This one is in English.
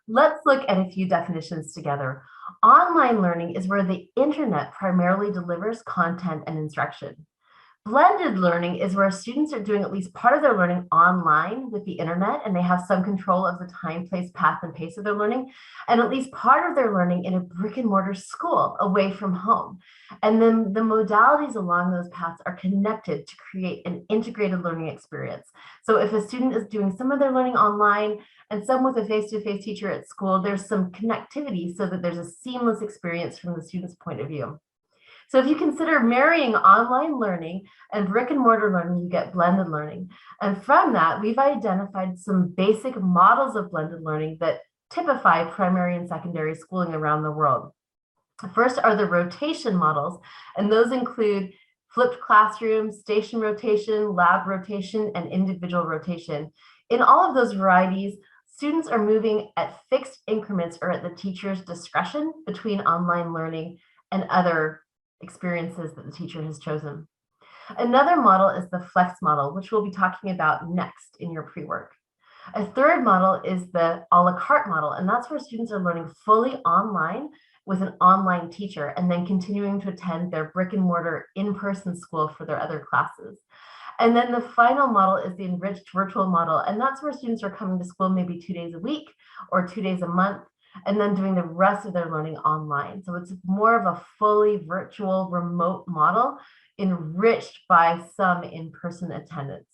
Let's look at a few definitions together. Online learning is where the internet primarily delivers content and instruction. Blended learning is where students are doing at least part of their learning online with the internet, and they have some control of the time, place, path, and pace of their learning, and at least part of their learning in a brick and mortar school away from home. And then the modalities along those paths are connected to create an integrated learning experience. So if a student is doing some of their learning online and some with a face-to-face teacher at school, there's some connectivity so that there's a seamless experience from the student's point of view. So if you consider marrying online learning and brick and mortar learning, you get blended learning. And from that, we've identified some basic models of blended learning that typify primary and secondary schooling around the world. First are the rotation models, and those include flipped classroom, station rotation, lab rotation, and individual rotation. In all of those varieties, students are moving at fixed increments or at the teacher's discretion between online learning and other experiences that the teacher has chosen. Another model is the flex model, which we'll be talking about next in your pre-work. A third model is the a la carte model, and that's where students are learning fully online with an online teacher and then continuing to attend their brick and mortar in-person school for their other classes. And then the final model is the enriched virtual model, and that's where students are coming to school maybe 2 days a week or 2 days a month, and then doing the rest of their learning online. So it's more of a fully virtual remote model enriched by some in-person attendance.